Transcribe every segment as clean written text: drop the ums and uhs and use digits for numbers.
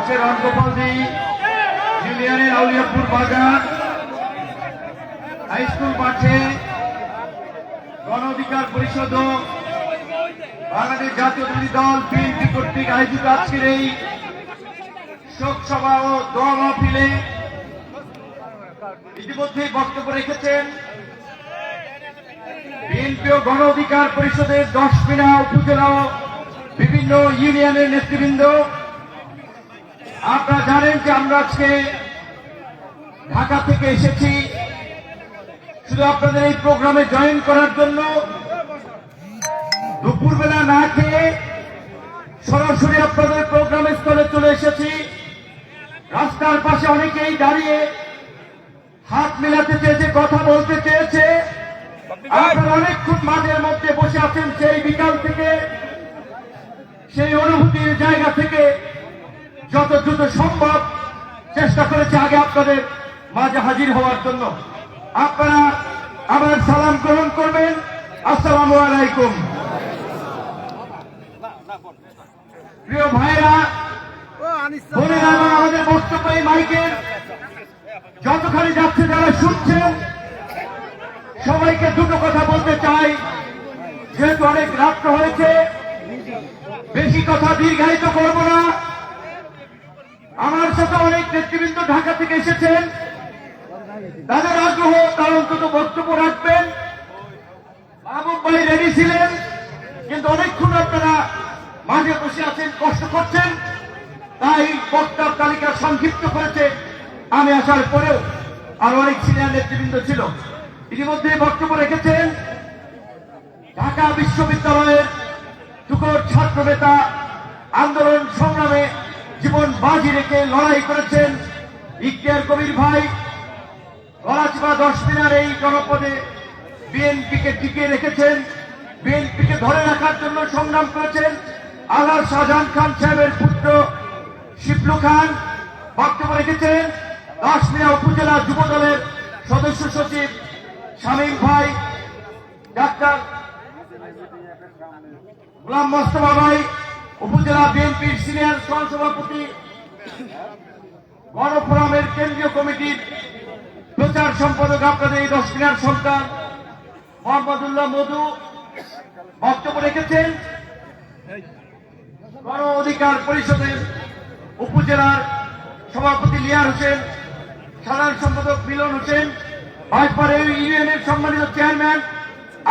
আজকে রণগোপালজি ইউনিয়নের আউলিয়াপুর বাজার হাই স্কুল মাঠে গণ অধিকার পরিষদ ও বাংলাদেশ জাতীয়তাবাদী দল বিএনপি কর্তৃক আয়োজিত আজকের এই শোক সভা ও দোয়া মাহফিলে ইতিমধ্যেই বক্তব্য রেখেছেন বিএনপি ও গণ অধিকার পরিষদের 10 উপজেলা ও বিভিন্ন ইউনিয়নের নেতৃবৃন্দ। আপনারা জানেন যে আমরা আজকে ঢাকা থেকে এসেছি শুধু আপনাদের এই প্রোগ্রামে জয়েন করার জন্য। দুপুরবেলা না খেয়ে সরাসরি আপনাদের প্রোগ্রামের স্থলে চলে এসেছি। রাস্তার পাশে অনেকেই দাঁড়িয়ে হাত মেলাতে চেয়েছে, কথা বলতে চেয়েছে। আপনারা অনেকক্ষণ মাঠের মধ্যে বসে আছেন সেই বিকাল থেকে। সেই অনুভূতির জায়গা থেকে যত দ্রুত সম্ভব চেষ্টা করেছে আগে আপনাদের মাঝে হাজির হওয়ার জন্য। আপনারা আমার সালাম গ্রহণ করবেন। আসসালামু আলাইকুম। প্রিয় ভাইরা, বোনেরা, আমাদের বক্তব্য এই মাইকের যতখানি যাচ্ছে যারা শুনছেন সবাইকে দুটো কথা বলতে চাই। যেহেতু অনেক রাত্র হয়েছে, বেশি কথা দীর্ঘায়িত করব না। আমার সাথে অনেক নেতৃবৃন্দ ঢাকা থেকে এসেছেন, তাদের আগ্রহ তার অন্তত বক্তব্য রাখবেন। মাহবুব ভাই রেডি ছিলেন, কিন্তু অনেকক্ষণ আপনারা মাঝে বসে আছেন, কষ্ট করছেন, তাই বক্তার তালিকা সংক্ষিপ্ত করেছে। আমি আসার পরেও আর অনেক সিনিয়র নেতৃবৃন্দ ছিল, ইতিমধ্যে বক্তব্য রেখেছেন। ঢাকা বিশ্ববিদ্যালয়ের টুকর ছাত্র নেতা, আন্দোলন সংগ্রামে জীবন বাজি রেখে লড়াই করেছেন ইখতিয়ার কবির ভাই। গলাচিপা 10 মিনার এই জনপদে বিএনপিকে টিকিয়ে রেখেছেন, বিএনপিকে ধরে রাখার জন্য সংগ্রাম করেছেন। আলহাজ শাহজাহান খান সাহেবের পুত্র শিবলু খান বক্তব্য রেখেছেন। 10 মিনা উপজেলা যুব দলের সদস্য সচিব শামীম ভাই, ডাক্তার গোলাম মোস্তফা ভাই, উপজেলা বিএনপির সিনিয়র সহসভাপতি, গণফোরামের কেন্দ্রীয় কমিটির প্রচার সম্পাদক, আপনাদের এই 10 মিনার সন্তান মোহাম্মদুল্লাহ মধু বক্তব্য রেখেছেন। গণ অধিকার পরিষদের উপজেলার সভাপতি লিয়ার হোসেন, সাধারণ সম্পাদক মিলন হোসেন, ভাইপার ইউনিয়নের সম্মানিত চেয়ারম্যান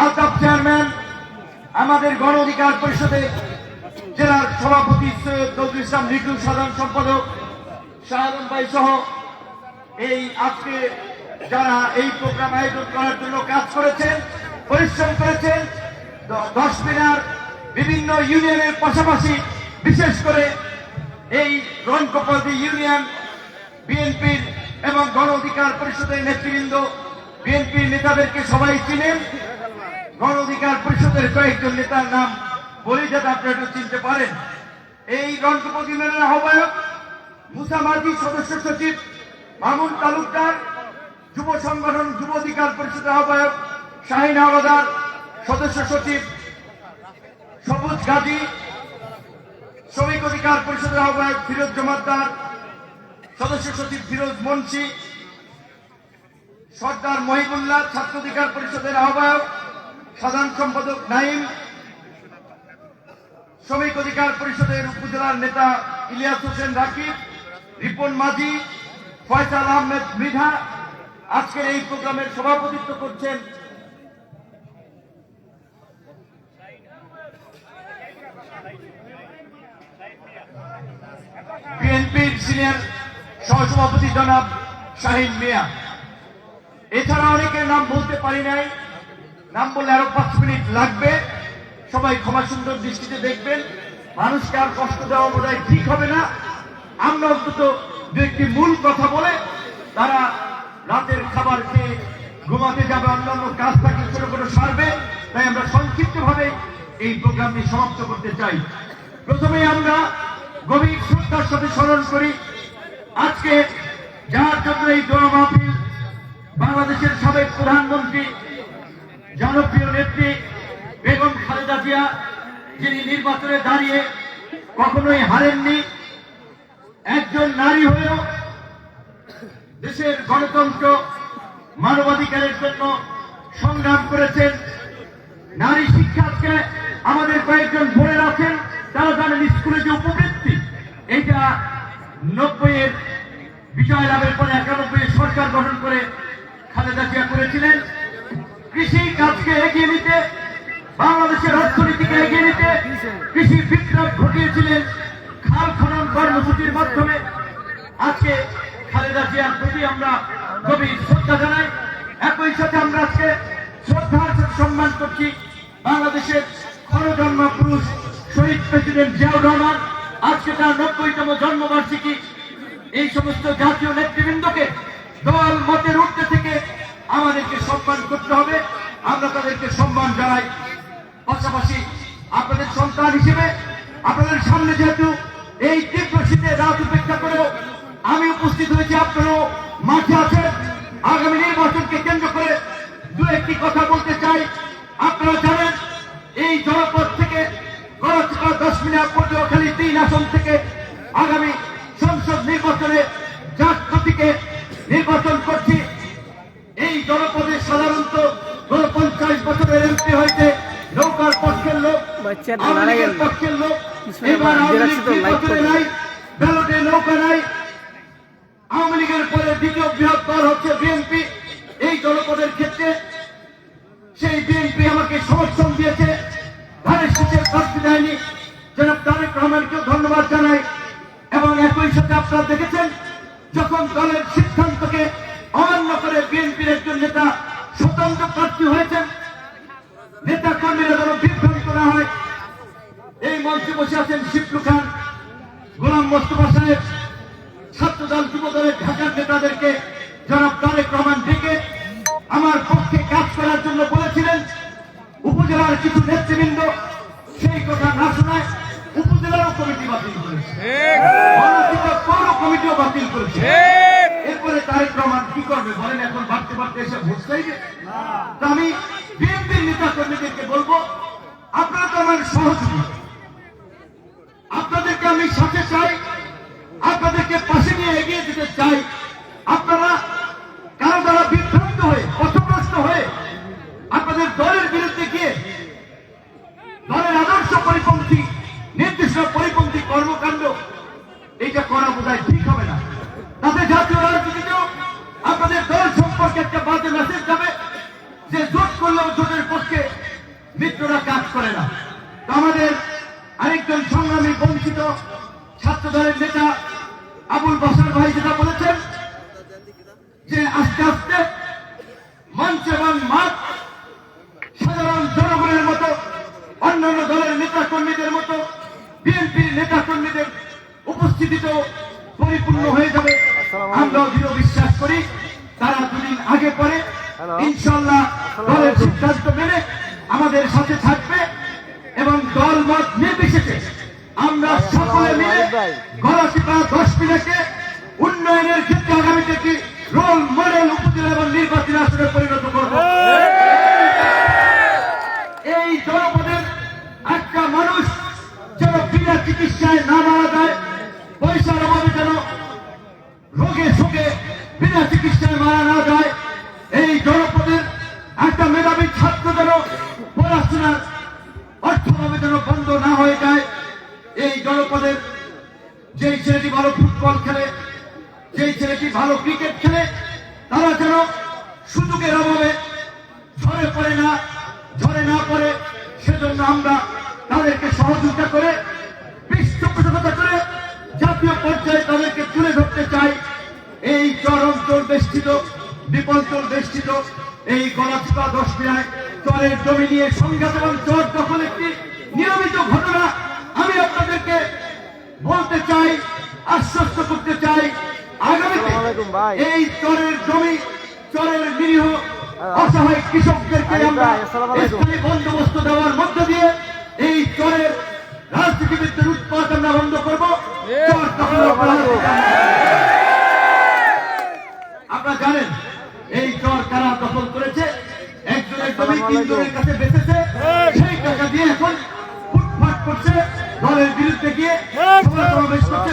আলতাফ চেয়ারম্যান, আমাদের গণ অধিকার পরিষদের জেলার সভাপতি সৈয়দ নজরুল ইসলাম রিটু, সাধারণ সম্পাদক শাহ আলম ভাই সহ এই আজকে যারা এই প্রোগ্রাম আয়োজন করার জন্য কাজ করেছেন, পরিশ্রম করেছেন। 10 মিনার বিভিন্ন ইউনিয়নের পাশাপাশি বিশেষ করে এই রণগোপালজি ইউনিয়ন বিএনপির এবং গণ অধিকার পরিষদের নেতৃবৃন্দ, বিএনপির নেতাদেরকে সবাই চিনেন। গণ অধিকার পরিষদের কয়েকজন নেতার নাম বলি যাতে আপনারা একটু চিনতে পারেন। এই রণগোপাল ইউনিয়নের আহ্বায়ক মুসা মাঝি, সদস্য সচিব মামুন তালুকদার, যুব সংগঠন যুব অধিকার পরিষদের আহ্বায়ক শাহিন হাওলাদার, সদস্য সচিব সবুজ গাজী, শ্রমিক অধিকার পরিষদের আহ্বায়ক ফিরোজ জমাদ্দার, সদস্য সচিব ফিরোজ মুন্সি, সর্দার মহিবুল্লাহ, ছাত্র অধিকার পরিষদের আহ্বায়ক সাধারণ সম্পাদক নাইম, শ্রমিক অধিকার পরিষদের উপজেলার নেতা ইলিয়াস হোসেন রাকিব, রিপন মাঝি, ফয়সাল আহমেদ মৃধা। আজকের এই প্রোগ্রামের সভাপতিত্ব করছেন বিএনপির সিনিয়র সহসভাপতি জনাব শাহিন মিয়া। এছাড়া অনেকের নাম বলতে পারি নাই, নাম বললে আরো 5 মিনিট লাগবে। সবাই ক্ষমা সুন্দর দৃষ্টিতে দেখবেন। মানুষকে আর কষ্ট দেওয়া বোধহয় ঠিক হবে না। আমরা অন্তত দু একটি মূল কথা বলে তারা রাতের খাবার খেয়ে ঘুমাতে যাবে, অন্যান্য কাজ থাকলে ছোট করে সারবে। তাই আমরা সংক্ষিপ্তভাবে এই প্রোগ্রামটি সমাপ্ত করতে চাই। প্রথমে আমরা গভীর শ্রদ্ধার সাথে স্মরণ করি আজকে যার জন্য এই দোয়া মাহফিল, বাংলাদেশের সাবেক প্রধানমন্ত্রী, জনপ্রিয় নেত্রী বেগম খালেদা জিয়া, যিনি নির্বাচনে দাঁড়িয়ে কখনোই হারেননি, একজন নারী হয়েও দেশের গণতন্ত্র মানবাধিকারের জন্য সংগ্রাম করেছেন। নারী শিক্ষাকে আমাদের কয়েকজন বলে রাখেন, তারা জানেন স্কুলে যে উপবৃত্তি, এটা 90-এর বিজয় লাভের পরে 91-এর সরকার গঠন করে খালেদা জিয়া করেছিলেন। কৃষি কাজকে এগিয়ে নিতে, বাংলাদেশের অর্থনীতিকে এগিয়ে নিতে কৃষি বিপ্লব ঘটিয়েছিলেন খাল খনন কর্মসূচির মাধ্যমে। আজকে খালেদা জিয়ার প্রতি আমরা গভীর শ্রদ্ধা জানাই। একই সাথে আমরা আজকে শ্রদ্ধার সাথে সম্মান করছি বাংলাদেশের ক্ষণজন্মা পুরুষ শহীদ প্রেসিডেন্ট জিয়াউর রহমান। আজকে তার 90তম জন্মবার্ষিকী। এই সমস্ত জাতীয় নেতৃবৃন্দকে দল মতের ঊর্ধ্বে থেকে আমাদেরকে সম্মান করতে হবে। আমরা তাদেরকে সম্মান জানাই। পাশাপাশি আপনাদের সন্তান হিসেবে আপনাদের সামনে যেহেতু এই তীব্র শীতের রাত উপেক্ষা করেও আমি উপস্থিত হয়েছি, আপনারাও মাঠে আছেন। আগামী নির্বাচনকে কেন্দ্র করে দু একটি কথা বলতে চাই। আপনারা জানেন এই জনপদ থেকে গড়াচিপা 10 মিনিট পটুয়াখালী 3 আসন থেকে আগামী সংসদ নির্বাচনে জাত প্রতীকে নির্বাচন করছি। এই জনপদে সাধারণত গত 50 বছরের এমপি হয়েছে নৌকার পক্ষের লোক, আওয়ামী লীগের পক্ষের লোক। এবার আওয়ামী লীগ নির্বাচনে নাই, ব্যালটে নৌকা নাই। আওয়ামী লীগের পরে দ্বিতীয় বৃহৎ দল হচ্ছে বিএনপি। এই জনপদের ক্ষেত্রে সেই বিএনপি আমাকে সমর্থন দিয়েছে, ধানের শীতের প্রার্থী দেয়নি। জনাব তারেক রহমানকেও ধন্যবাদ জানাই। এবং একই সাথে আপনারা দেখেছেন যখন দলের সিদ্ধান্তকে অমান্য করে বিএনপির একজন নেতা স্বতন্ত্র প্রার্থী হয়েছেন, নেতা কর্মীরা যেন বিভ্রান্ত না হয়। এই মঞ্চে বসে আছেন শিবলু খান, গোলাম মোস্তফা সাহেব, ছাত্রদল যুবদলের ঢাকার নেতাদেরকে জনাব তারেক রহমান ডেকে আমার পক্ষে কাজ করার জন্য বলেছিলেন। উপজেলার কিছু নেতৃবৃন্দ সেই কথা না শোনায় উপজেলারও কমিটি বাতিল করেছে, পৌর কমিটিও বাতিল করেছে। এরপরে তারেক রহমান কি করবে বলেন? এখন ভাবতে ভাবতে এসে ভোট চাইবে? আমি বিএনপির নেতা কর্মীদেরকে বলবো, আপনারা তো আমার সহযোগী, আপনাদেরকে আমি সাথে চাই, আপনাদেরকে পাশে নিয়ে এগিয়ে যেতে চাই। আপনারা কারো দ্বারা বিভ্রান্ত হয়ে, পথভ্রষ্ট হয়ে আপনাদের দলের বিরুদ্ধে গিয়ে দলের আদর্শ পরিপন্থী, নির্দিষ্ট পরিপন্থী কর্মকাণ্ড এইটা করা বোধহয় ঠিক হবে না। তাতে জাতীয় রাজনীতিতেও আপনাদের দল সম্পর্কে একটা বাজে মেসেজ যাবে যে জোট করলেও জোটের পক্ষে মিত্ররা কাজ করে না। তো আমাদের আরেকজন সংগ্রামী বঞ্চিত ছাত্র দলের নেতা আবুল বাশার ভাই যেটা বলেছেন যে আস্তে আস্তে মঞ্চ এবং মাঠ সাধারণ জনগণের মতো, অন্যান্য দলের নেতা কর্মীদের মতো বিএনপির নেতা কর্মীদের উপস্থিতিতেও পরিপূর্ণ হয়ে যাবে। আমরাও দৃঢ় বিশ্বাস করি তারা দুদিন আগে পরে ইনশাল্লাহ দলের সিদ্ধান্ত মেনে আমাদের সাথে থাকবে এবং দল মত নির্বিশেষে আমরা সকলে মিলে গড়াচিপা 10 মিনিটে উন্নয়নের ক্ষেত্রে আগামীতে একটি রোল মডেল উপজেলা এবং নির্বাচনী আসনে পরিণত করব। এই জনপদের একটা মানুষ যেন বিনা চিকিৎসায় না মারা যায়, পয়সার অভাবে যেন রোগে শোকে বিনা চিকিৎসায় মারা না যায়, এই জনপদের একটা মেধাবী ছাত্র যেন পড়াশোনার অর্থভাবে যেন বন্ধ না হয়ে যায়, এই জনপদের যেই ছেলেটি ভালো ফুটবল খেলে, যেই ছেলেটি ভালো ক্রিকেট খেলে, তারা যেন সুযোগের অভাবে ঝরে না পড়ে, সেজন্য আমরা তাদেরকে সহযোগিতা করে, পৃষ্ঠপোষকতা করে জাতীয় পর্যায়ে তাদেরকে তুলে ধরতে চাই। এই চর অঞ্চল বেষ্টিত, বিপঞ্চল বেষ্টিত এই গড়াচিপা 10 মিনিট চরের জমি নিয়ে সংঘাত এবং চর দখল একটি নিয়মিত ঘটনা। আমি আপনাদেরকে বলতে চাই, আশ্বস্ত করতে চাই, আগামীতে এই চরের জমি, চরের নিরীহ অসহায় কৃষকদেরকে আমরা স্থায়ী বন্দোবস্ত দেওয়ার মধ্য দিয়ে এই চরের রাজনীতিবিদদের উৎপাদ আমরা বন্ধ করবো। আপনারা জানেন এই চর কারা দখল করেছে? একজনের জমি 3 জনের কাছে বেঁচেছে, সেই টাকা দিয়ে এখন ফুটপাট করছে, দলের বিরুদ্ধে গিয়ে সমাবেশ করছে,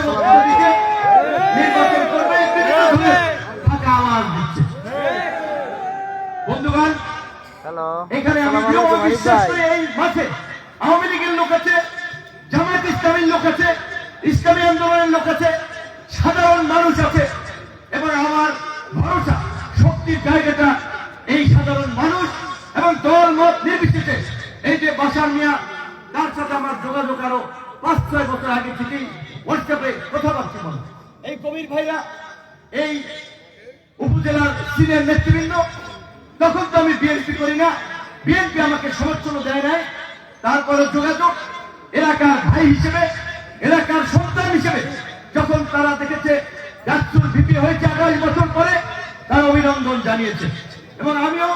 লোক আছে, সাধারণ মানুষ আছে, এবং আমার ভরসা শক্তির জায়গাটা এই সাধারণ মানুষ এবং দল মত নির্বিশেষে। এই যে বাসার মিয়া, তার সাথে আমার যোগাযোগ আরো 5-6 বছর আগে থেকেই হোয়াটসঅ্যাপে কথাবার্তা বলে। এই কবির ভাইরা, এই উপজেলার সিনিয়র নেতৃবৃন্দ, তখন তো আমি বিএনপি করি না, বিএনপি আমাকে সমর্থন দেয় নাই, তারপরে যোগাযোগ এলাকার ভাই হিসেবে, এলাকার সন্তান হিসেবে যখন তারা দেখেছে ডাকসুর ভিপি হয়েছে 28 বছর পরে, তারা অভিনন্দন জানিয়েছে। এবং আমিও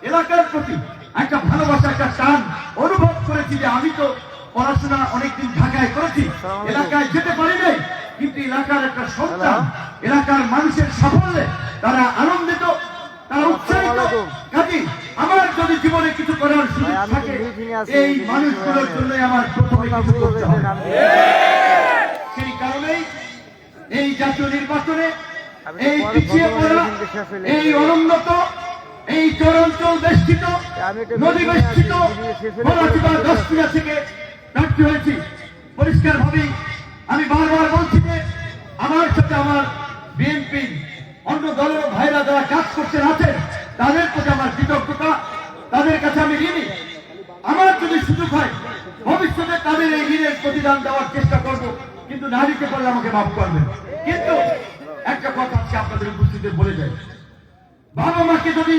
এলাকার প্রতি একটা ভালোবাসা, একটা টান অনুভব করেছি যে আমি তো পড়াশোনা অনেকদিন ঢাকায় করেছি, এলাকায় যেতে পারি নাই, কিন্তু এলাকার একটা সন্তান, এলাকার মানুষের সাফল্যে তারা আনন্দিত, তারা উৎসাহিত। কাজী আমার যদি জীবনে কিছু করার সুযোগ থাকে, এই মানুষগুলোর জন্য আমার প্রথমে কিছু করতে হবে। সেই কারণেই এই জাতীয় নির্বাচনে এই পিছিয়ে পড়া, এই অনুন্নত, এই চরাঞ্চল বেষ্টিত, নদী বেষ্টিত দশটিয়া থেকে প্রার্থী হয়েছি। পরিষ্কার ভাবেই আমি বারবার বলছি যে আমার সাথে আমার বিএনপি অন্য দলের ভাইরা যারা কাজ করছেন আছেন, তাদের প্রতি আমার কৃতজ্ঞতা, তাদের কাছে আমি ঋণী। আমার যদি সুযোগ হয় ভবিষ্যতে তাদের এই ঋণের প্রতিদান দেওয়ার চেষ্টা করব, কিন্তু না দিতে পারলে আমাকে মাফ করবেন। কিন্তু একটা কথা আজকে আপনাদের উপস্থিতি বলে যায়, বাবা মাকে যদি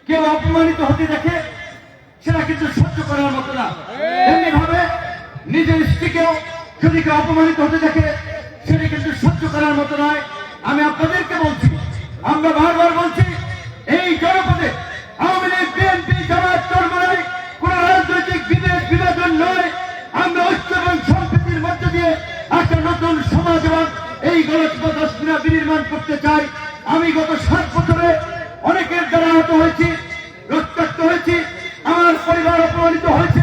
কেউ অপমানিত হতে দেখে, সেটা কিন্তু সহ্য করার মতো না। এমনি ভাবে নিজের স্ত্রীকেও যদি কেউ অপমানিত হতে দেখে, সেটা কিন্তু সহ্য করার মতো নয়। আমি আপনাদেরকে বলছি, আমরা বারবার বলছি, এই জনপদে আওয়ামী লীগ, বিএনপি, জামাত, চরমরাই কোন রাজনৈতিক বিভাজন নয়। আমরা ঐক্য এবং সম্প্রীতির মধ্য দিয়ে একটা নতুন সমাজ এবং এই গণতন্ত্র দশদিনা বিনির্মাণ করতে চাই। আমি গত 7 বছরে অনেকের দ্বারা আহত হয়েছি, রক্তাক্ত হয়েছি, আমার পরিবার অপমানিত হয়েছে,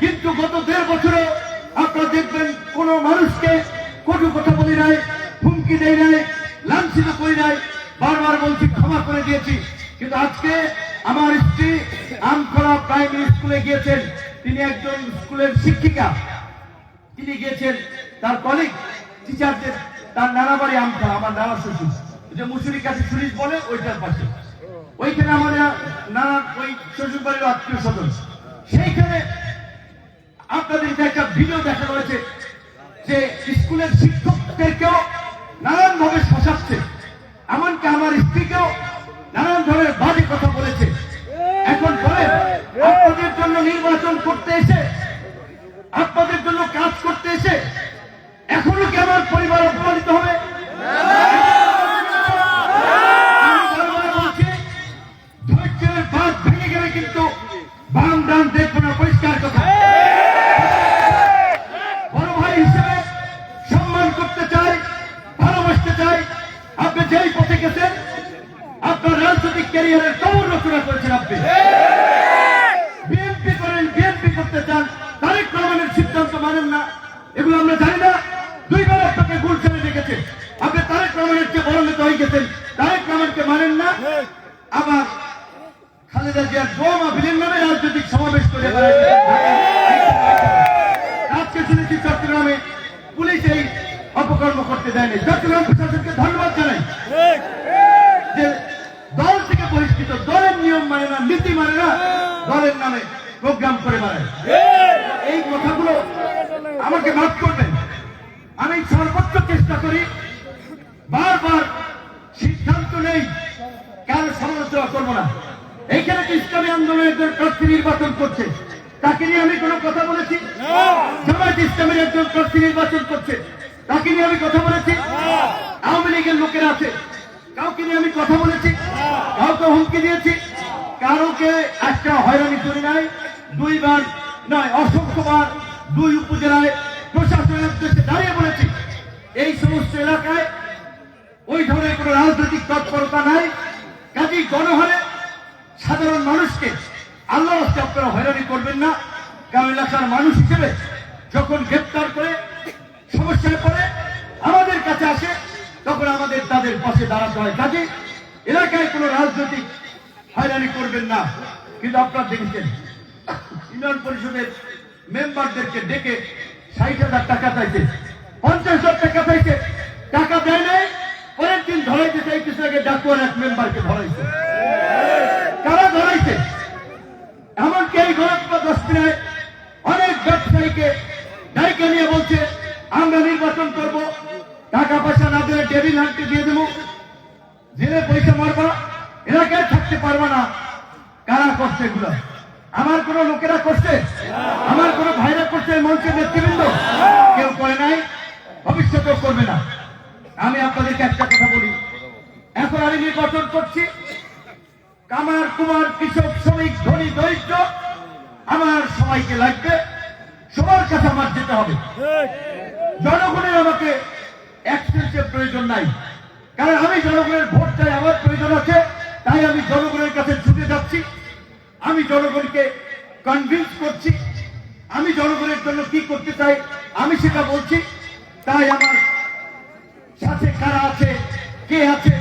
কিন্তু গত 1.5 বছরে আপনারা দেখবেন কোন মানুষকে কটু কথা বলি নাই, হুমকি দেয় নাই, লাঞ্ছিত করি নাই, বারবার বলছি ক্ষমা করে দিয়েছি। কিন্তু আজকে আমার স্ত্রী আমখোলা প্রাইমারি স্কুলে গিয়েছেন, তিনি একজন স্কুলের শিক্ষিকা, তিনি গিয়েছেন তার কলিগ টিচারদের, তার নানা বাড়ি আমখোলা, আমার নানা শ্বশুর, যে মুসুরি কাছে সুরিশ বলে ওইটার পাশে, ওইখানে আমার নানা ওই শ্বশুর বাড়ির আত্মীয় স্বজন। সেইখানে আপনাদেরকে একটা ভিডিও দেখানো হয়েছে যে স্কুলের শিক্ষকদেরকেও নানান ভাবে শাসাচ্ছে, এমনকি আমার স্ত্রীকেও নানান ধরনের বাজে কথা বলেছে। এখন বলেন, আপনাদের জন্য নির্বাচন করতে এসে, আপনাদের জন্য কাজ করতে এসে এখনো কি আমার পরিবার অপমানিত হবে? ধৈর্যের বাঁধ ভেঙে গেলে কিন্তু বাম ডান দেখবো না, পরিষ্কার কথা। বড় ভাই হিসেবে সম্মান করতে চাই, ভালোবাসতে চাই। আপনি যেই পথে গেছেন, আপনার রাজনৈতিক ক্যারিয়ারের কবর রচনা করেছেন। আপনি বিএনপি করেন, বিএনপি করতে চান, তারেক রহমানের সিদ্ধান্ত মানেন না, এগুলো আমরা জানি না। 2 বার আপনাকে গুলশানে দেখেছে, আপনি তারেক রহমানের চেয়ে বড় নেতা হয়ে গেছেন, তারেক রহমানকে মানেন না। আবার খালেদা জিয়ার দোয়া মাহফিলের নামে রাজনৈতিক সমাবেশ করে আজকে শুনেছি চট্টগ্রামে পুলিশ এই অপকর্ম করতে দেয়নি। চট্টগ্রাম প্রশাসনকে ধন্যবাদ জানাই যে দল থেকে বহিষ্কৃত, দলের নিয়ম মানে না, নীতি মানে না, দলের নামে প্রোগ্রাম করে বেড়ায়। এই কথাগুলো আমাকে মাফ করবেন। আমি সর্বোচ্চ চেষ্টা করি, বারবার সিদ্ধান্ত নেই কারো সমালোচনা করবো না। এইখানে ইসলামী আন্দোলনের একজন প্রার্থী নির্বাচন করছে, তাকে নিয়ে আমি কোনো কথা বলেছি? জামায়াত ইসলামের একজন প্রার্থী নির্বাচন করছে, তাকে নিয়ে আমি কথা বলেছি? আওয়ামী লীগের লোকেরা আছে, কাউকে নিয়ে আমি কথা বলেছি? কাউকে হুমকি দিয়েছি? কারোকে একটা হয়রানি করি নাই। 2 বার নয়, অসংখ্যবার 2 উপজেলায় প্রশাসনের উদ্দেশ্যে দাঁড়িয়ে বলেছি, এই সমস্ত এলাকায় ওই ধরনের কোন রাজনৈতিক তৎপরতা নাই। কাজেই গণহারে সাধারণ মানুষকে আল্লাহর রাস্তায় আপনারা হয়রানি করবেন না। কারণ এলাকার মানুষ হিসেবে যখন গ্রেপ্তার করে সমস্যায় পড়ে আমাদের কাছে আসে, তখন আমাদের তাদের পাশে দাঁড়াতে হয়। কাজেই এলাকায় কোন রাজনৈতিক হয়রানি করবেন না। কিন্তু আপনারা দেখেছেন ইউনিয়ন পরিষদের মেম্বারদেরকে ডেকে 60,000 টাকা চাইছে, 50,000 টাকা পাইছে, টাকা দেয় নাই, পরের দিন ধরাইতে চাইতেছে, আগে ডাকুয়ার এক মেম্বারকে ধরাইছে। কারা ধরাইছে? এমনকি এই গণতন্ত্র 10 দিনায় অনেক ব্যবসায়ীকে দায়িত্ব নিয়ে বলছে আমরা নির্বাচন করব, টাকা পয়সা না দিলে ডেভিল হান্টকে দিয়ে দেবো, জেলে পয়সা মারবা, এলাকায় থাকতে পারবা না। কারা করছে এগুলো? আমার কোন লোকেরা করছে? আমার কোন ভাইরা করছে? মঞ্চের নেতৃবৃন্দ কেউ করে নাই, ভবিষ্যতেও করবে না। আমি আপনাদেরকে একটা কথা বলি, এখন আমি নির্বাচন করছি, কামার কুমার কৃষক শ্রমিক ধনী দরিদ্র আমার সবাইকে লাগবে, সবার কাছে আমার যেতে হবে। জনগণের আমাকে এক্সচেঞ্জের প্রয়োজন নাই, কারণ আমি জনগণের ভোট চাই, আমার প্রয়োজন আছে, তাই আমি জনগণের কাছে ছুটে যাচ্ছি। আমি জনগণকে কনভিন্স করছি, আমি জনগণের জন্য কি করতে চাই আমি সেটা বলছি। তাই আমার সাথে কারা আছে, কে আছে,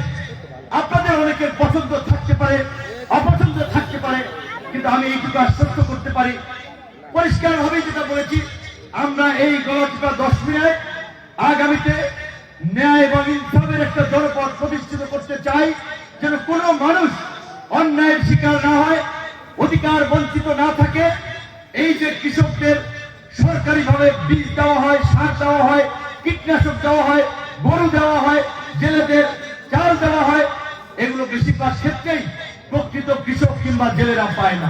আপনাদের অনেকের পছন্দ থাকতে পারে, অপছন্দ থাকতে পারে, কিন্তু আমি এইটুকু আশ্বস্ত করতে পারি, পরিষ্কার ভাবে যেটা বলেছি, আমরা এই গণতন্ত্র 10 মিনিটে আগামীতে ন্যায় এবং ইনসাফের একটা জনপদ প্রতিষ্ঠিত করতে চাই, যেন কোনো মানুষ অন্যায়ের শিকার না হয়, অধিকার বঞ্চিত না থাকে। এই যে কৃষকদের সরকারিভাবে বীজ দেওয়া হয়, সার দেওয়া হয়, কীটনাশক দেওয়া হয়, গরু দেওয়া হয়, জেলেদের চাল দেওয়া হয়, এগুলো বেশিরভাগ ক্ষেত্রেই প্রকৃত কৃষক কিংবা জেলেরা পায় না।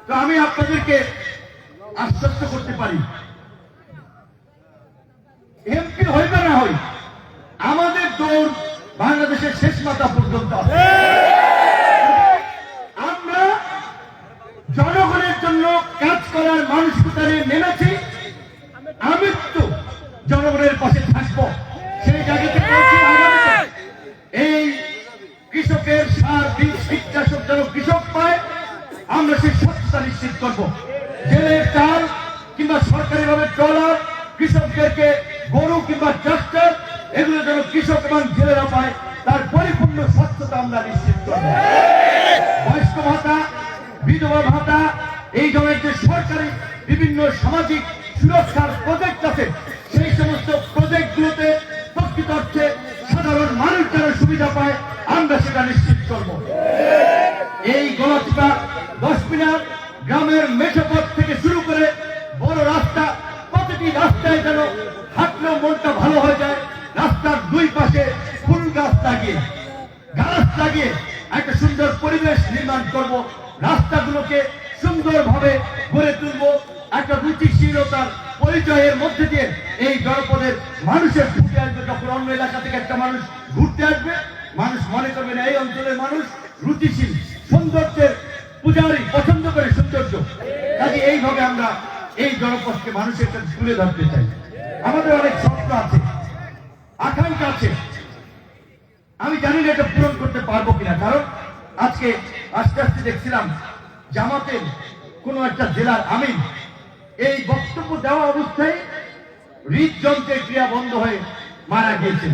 তো আমি আপনাদেরকে আশ্বস্ত করতে পারি, এমপি হইবে না হই, আমাদের দৌড় বাংলাদেশের শেষ মাথা পর্যন্ত আছে। আমরা জনগণের জন্য কাজ করার মানসিকতা নিয়ে নেমেছি, আমি তো জনগণের পাশে থাকবো। সেই জায়গাতে এই কৃষকের সার বীজ কীটনাশক যেন কৃষক পায়, আমরা সেই স্বচ্ছতা নিশ্চিত করবো। জেলের চাল কিংবা সরকারিভাবে ট্রলার কৃষকদেরকে গরু কিংবা ট্রাক্টর এগুলো যেন কৃষক এবং জেলেরা পায়, তার পরিপূর্ণ স্বচ্ছতা আমরা নিশ্চিত করব। বয়স্ক ভাতা, বিধবা ভাতা, এই ধরনের যে সরকারি বিভিন্ন সামাজিক সুরক্ষার প্রজেক্ট আছে, সেই সমস্ত প্রজেক্টগুলোতে প্রকৃত অর্থে সাধারণ মানুষ যারা সুবিধা পায়, আমরা সেটা নিশ্চিত করব। এই গলাচিপা 10 মিনিট গ্রামের মেঠোপথ থেকে শুরু করে বড় রাস্তা, প্রতিটি রাস্তায় যেন হাঁটলেও মনটা ভালো হয়ে যায়। রাস্তার দুই পাশে ফুল গাছ লাগিয়ে, গাছ লাগিয়ে একটা সুন্দর পরিবেশ নির্মাণ করব। রাস্তাগুলোকে সুন্দরভাবে গড়ে তুলব, একটা রুচিশীলতার পরিচয়ের মধ্যে দিয়ে এই জনপদের মানুষের ঘুরতে আসবে। যখন অন্য এলাকা থেকে একটা মানুষ ঘুরতে আসবে, মানুষ মনে করবে না এই অঞ্চলের মানুষ রুচিশীল, সৌন্দর্যের পূজারী, পছন্দ করে সৌন্দর্য। কাজে এইভাবে আমরা এই জনপদকে মানুষের কাছে তুলে ধরতে চাই। আমাদের অনেক স্বপ্ন আছে, আকাঙ্ক্ষা আছে, আমি জানি না এটা পূরণ করতে পারবো কিনা, কারণ আজকে আস্তে আস্তে দেখছিলাম জামাতের কোন একটা জেলার আমির এই বক্তব্য দেওয়া অবস্থায় হৃদযন্ত্রের ক্রিয়া বন্ধ হয়ে মারা গিয়েছেন।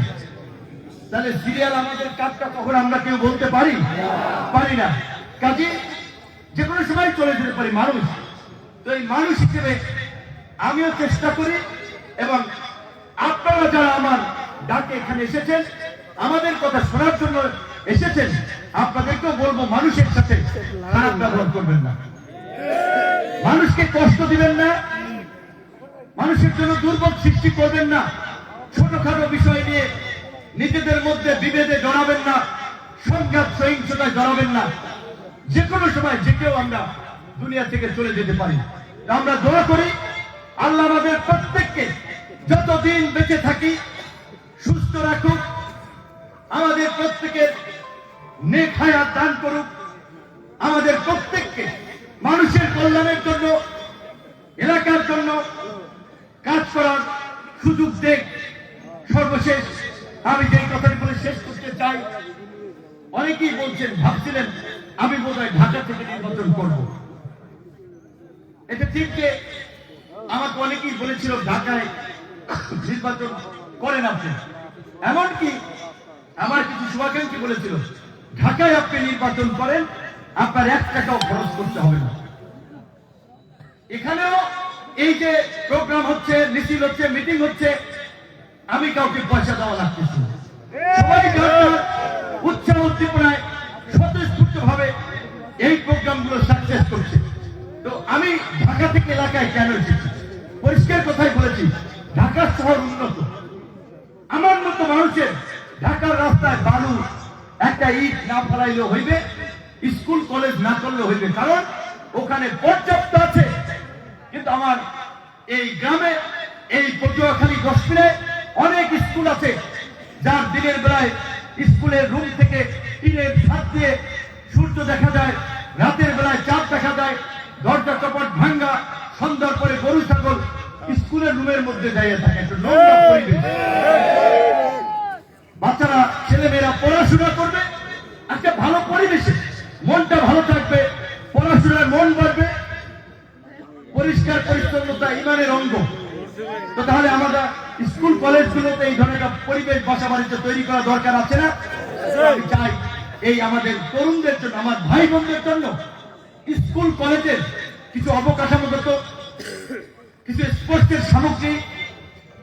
তাহলে সিরিয়াল আমাদের কাজটা কখন আমরা কেউ বলতে পারি না। কাজে যে কোনো সময় চলে যেতে পারি মানুষ। তো এই মানুষ হিসেবে আমিও চেষ্টা করি, এবং আপনারা যারা আমার ডাকে এখানে এসেছেন, আমাদের কথা শোনার জন্য এসেছেন, আপনাদেরকেও বলবো মানুষের সাথে খারাপ ব্যবহার করবেন না, মানুষকে কষ্ট দিবেন না, মানুষের জন্য দুর্ভোগ সৃষ্টি করবেন না, ছোটখাটো বিষয় নিয়ে নিজেদের মধ্যে বিভেদে জড়াবেন না, সংঘাত সহিংসতায় জড়াবেন না। যে কোনো সময় যে কেউ আমরা দুনিয়া থেকে চলে যেতে পারি। আমরা দোয়া করি আল্লাহ আমাদের প্রত্যেককে যতদিন বেঁচে থাকি সুস্থ রাখুক, আমাদের প্রত্যেকের নেক হায়াত দান করুক, আমাদের প্রত্যেককে মানুষের কল্যাণের জন্য, এলাকার জন্য কাজ করার সুযোগ দেখ। সর্বশেষ আমি যে কথাটি বলে শেষ করতে চাই, অনেকেই বলছেন, ভাবছিলেন আমি বোধহয় ঢাকা থেকে নির্বাচন করব। এটা ঠিক যে আমাকে অনেকেই বলেছিল ঢাকায় নির্বাচন করেন আপনি, এমনকি আমার কিছু শুভাকাঙ্ক্ষী বলেছিল ঢাকায় আপনি নির্বাচন করেন, আপনার 1 টাকাও খরচ করতে হবে না। এখানেও এই যে প্রোগ্রাম হচ্ছে, মিছিল হচ্ছে, মিটিং হচ্ছে, আমি কাউকে পয়সা দেওয়া লাগতেছি না। সবাই উৎসাহ উদ্দীপনায় স্বতঃস্ফূর্ত ভাবে এই প্রোগ্রামগুলো সাকসেস করছে। তো আমি ঢাকা থেকে এলাকায় কেন এসেছি, পরিষ্কার কথাই বলেছি, ঢাকা শহর উন্নত। আমার মতো মানুষের ঢাকার রাস্তায় বালু একটা ইট না ফেলাইলেও হইবে, স্কুল কলেজ না করলেও হইবে, কারণ ওখানে পর্যাপ্ত আছে। কিন্তু আমার এই গ্রামে, এই পটুয়াখালী 10 মিনায় অনেক স্কুল আছে যার দিনের বেলায় স্কুলের রুম থেকে টিনের ছাদ দিয়ে সূর্য দেখা যায়, রাতের বেলায় চাঁদ দেখা যায়, দরজা কপাট ভাঙ্গা, সন্ধ্যার পরে গরু ছাগল স্কুলের রুমের মধ্যে দাঁড়িয়ে থাকে, একটু নোংরা পরিবেশ। বাচ্চারা ছেলেমেয়েরা পড়াশোনা করবে একটা ভালো পরিবেশে, মনটা ভালো থাকবে, পড়াশোনার মন বাড়বে। পরিষ্কার পরিচ্ছন্নতা ইমানের অঙ্গ। তো তাহলে আমাদের স্কুল কলেজগুলোতে এই ধরনের পরিবেশ বাসা বাড়িতে তৈরি করা দরকার আছে না? আমি চাই এই আমাদের তরুণদের জন্য, আমার ভাই বোনদের জন্য স্কুল কলেজের কিছু অবকাঠামোগত, কিছু স্পোর্টসের সামগ্রী,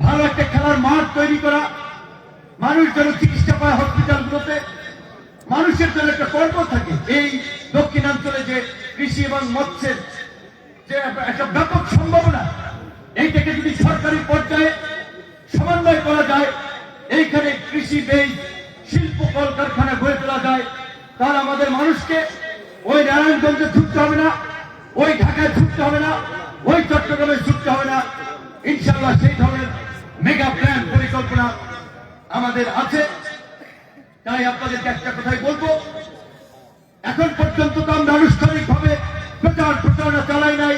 ভালো একটা খেলার মাঠ তৈরি করা, মানুষ যেন চিকিৎসা পায় হসপিটালগুলোতে, মানুষের জন্য একটা কর্ম থাকে। এই দক্ষিণাঞ্চলে যে কৃষি এবং মৎস্যের যে একটা ব্যাপক সম্ভাবনা, এইটাকে যদি সরকারি পর্যায়ে সমন্বয় করা যায়, এইখানে কৃষি বেস শিল্প কলকারখানা গড়ে তোলা যায়, তাহলে আমাদের মানুষকে ওই নারায়ণগঞ্জে ছুটতে হবে না, ওই ঢাকায় ছুটতে হবে না, ওই চট্টগ্রামে ছুটতে হবে না। ইনশাআল্লাহ সেই ধরনের মেগা প্ল্যান পরিকল্পনা আমাদের আছে। তাই আপনাদেরকে একটা কথাই বলবো, এখন পর্যন্ত তো আমরা আনুষ্ঠানিকভাবে প্রচার প্রচারণা চালাই নাই,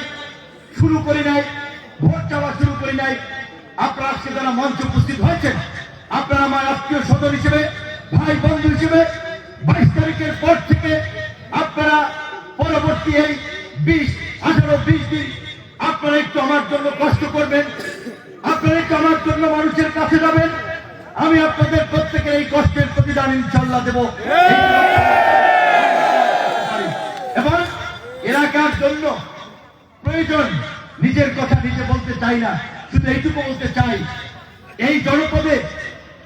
শুরু করি নাই, ভোট চাওয়া শুরু করি নাই। আপনারা আজকে যারা মঞ্চে উপস্থিত হয়েছেন, আপনারা আমার আত্মীয় স্বজন হিসেবে, ভাই বন্ধু হিসেবে 22 তারিখের পর থেকে আপনারা পরবর্তী এই 18-20 দিন আপনারা একটু আমার জন্য কষ্ট করবেন, আপনারা একটু আমার জন্য মানুষের কাছে যাবেন। আমি আপনাদের প্রত্যেকের এই কষ্টের প্রতিদান ইনশাআল্লাহ দেব। এবং এলাকার জন্য প্রয়োজন, নিজের কথা নিজে বলতে চাই না, শুধু এইটুকু বলতে চাই, এই জনপদে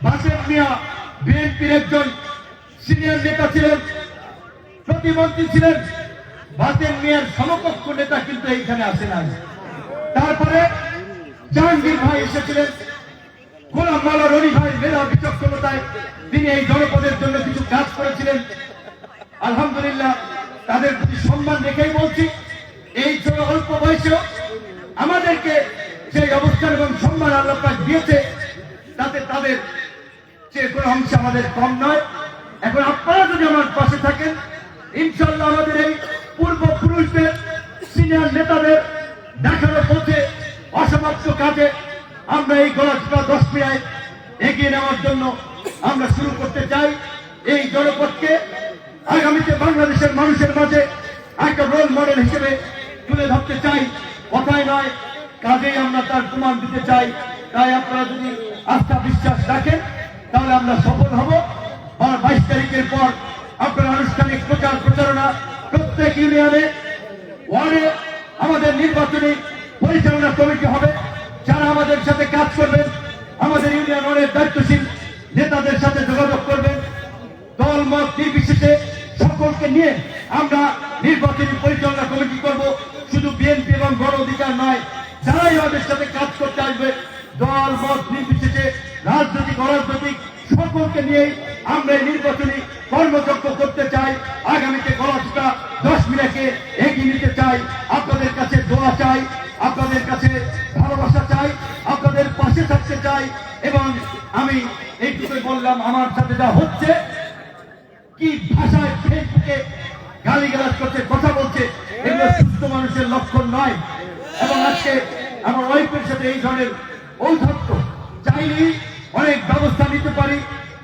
বাসের মিয়া বিএনপির একজন সিনিয়র নেতা ছিলেন, প্রতিমন্ত্রী ছিলেন। বাসের মিয়ার সমকক্ষ নেতা কিন্তু এইখানে আসে না। তারপরে জাহাঙ্গীর ভাই এসেছিলেন, গোলাম মাওলা রনি ভাই মেধা বিচক্ষণতায় তিনি এই জনপদের জন্য কিছু কাজ করেছিলেন। আলহামদুলিল্লাহ, তাদের প্রতি সম্মান রেখেই বলছি, এই ছোট অল্প বয়সেও আমাদেরকে সেই অবস্থান এবং সম্মান আল্লাহ পাক দিয়েছে, তাতে তাদের যে কোনো অংশ আমাদের কম নয়। এখন আপনারা যদি আমার পাশে থাকেন, ইনশাআল্লাহ আমাদের এই পূর্বপুরুষদের সিনিয়র নেতাদের দেখানো পথে অসমাপ্ত কাজে আমরা এই গলাচিপা 10 মিনায় এগিয়ে নেওয়ার জন্য আমরা শুরু করতে চাই। এই জনপদকে আগামীতে বাংলাদেশের মানুষের মাঝে একটা রোল মডেল হিসেবে তুলে ধরতে চাই, কথাই নয় কাজেই আমরা তার প্রমাণ দিতে চাই। তাই আপনারা যদি আস্থা বিশ্বাস রাখেন, তাহলে আমরা সফল হব। আর 22 তারিখের পর আপনার আনুষ্ঠানিক প্রচার প্রচারণা প্রত্যেক ইউনিয়নে, ওয়ার্ডে আমাদের নির্বাচনী পরিচালনা কমিটি হবে, যারা আমাদের সাথে কাজ করবেন, আমাদের ইউনিয়ন ওয়ার্ডের দায়িত্বশীল নেতাদের সাথে যোগাযোগ করবেন। দল মত নির্বিশেষে সকলকে নিয়ে আমরা নির্বাচনী পরিচালনা কমিটি করব। শুধু বিএনপি এবং গণ অধিকার নয়, যারাই আমাদের সাথে কাজ করতে আসবে, দল মত নির্বিশেষে রাজনৈতিক অরাজনৈতিক সকলকে নিয়েই আমরা এই নির্বাচনী কর্মযজ্ঞ করতে চাই। আগামীতে গলাচিপা 10 মিনাকে এগিয়ে নিতে চাই। আপনাদের কাছে দোয়া চাই, আপনাদের কাছে ভালোবাসা চাই, আপনাদের পাশে থাকতে চাই। এবং আমি এইটুকুই বললাম, আমার সাথে যা হচ্ছে, কি ভাষায় ফেসবুকে গালিগালাজ করছে, কথা বলছে, এগুলো সুস্থ মানুষের লক্ষণ নয়। এবং আজকে আমার ওয়াইফের সাথে এই ধরনের ঔদ্ধত্য চাইলেই অনেক ব্যবস্থা নিতে পারি,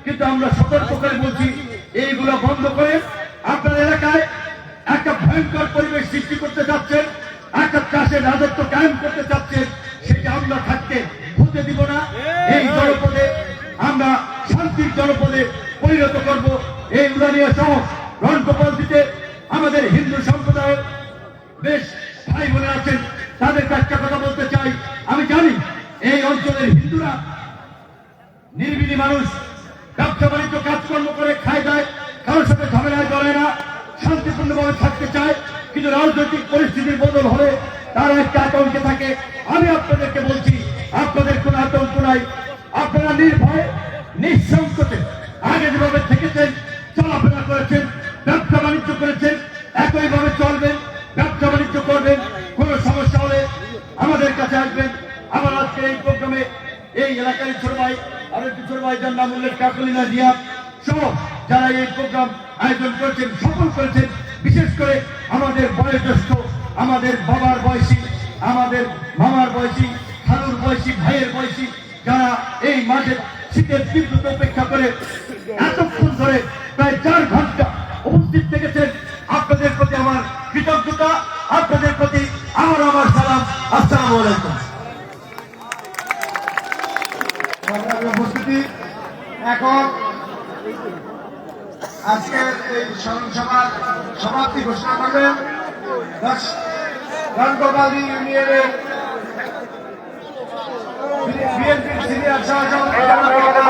কিন্তু আমরা সতর্ক করে বলছি, এইগুলো বন্ধ করে আপনার এলাকায় একটা ভয়ঙ্কর পরিবেশ সৃষ্টি করতে যাচ্ছেন, একটা চাষের রাজত্ব কায়েম করতে চাচ্ছেন, সেটা আমরা থাকতে হতে দিব না। এই জনপদে আমরা শান্তির জনপদে পরিণত করব। এই উদানিয়া সহ রণগোপাল দিতে আমাদের হিন্দু সম্প্রদায়ের বেশ ভাই বোনেরা আছেন, তাদের একটা কথা বলতে চাই, আমি জানি এই অঞ্চলের হিন্দুরা নির্বিধি মানুষ, ব্যবসা বাণিজ্য কাজকর্ম করে খায় যায়, কারোর সাথে ঝামেলায় জড়ে না, শান্তিপূর্ণভাবে থাকতে চায়। কিন্তু রাজনৈতিক পরিস্থিতির বদল হলে তারা একটা আতঙ্কে থাকে। আমি আপনাদেরকে বলছি, আপনাদের কোনো আতঙ্ক নাই, আপনারা নির্ভয়ে নিঃসংকোচে আগে যেভাবে থেকেছেন, চলাফেরা করেছেন, ব্যবসা বাণিজ্য করেছেন, একইভাবে চলবেন, ব্যবসা বাণিজ্য করবেন। কোন সমস্যা হলে আমাদের কাছে আসবেন। আমার আজকে এই প্রোগ্রামে এই এলাকার ছোট ভাই, আরো একটি ছোট ভাই যার নাম উল্লেখ কাকলিনা জিয়া সহ যারা এই প্রোগ্রাম আয়োজন করেছেন, সফল করেছেন, বিশেষ করে আমাদের বয়োজ্যেষ্ঠ, আমাদের বাবার বয়সী, আমাদের মামার বয়সী, খালুর বয়সী, ভাইয়ের বয়সী, যারা এই মাঠে শীতের তীব্রতা উপেক্ষা করে এতক্ষণ ধরে প্রায় 4 ঘন্টা উপস্থিত থেকেছেন। আপনাদের প্রতি আমার কৃতজ্ঞতা, আপনাদের প্রতি আমার সালাম। আসসালামু আলাইকুম। উপস্থিতি এখন আজকের এই স্মরণ সভার সমাপ্তি ঘোষণা করবেন রণগোপালী ইউনিয়নের বিএনপির সিনিয়র সহসভাপতি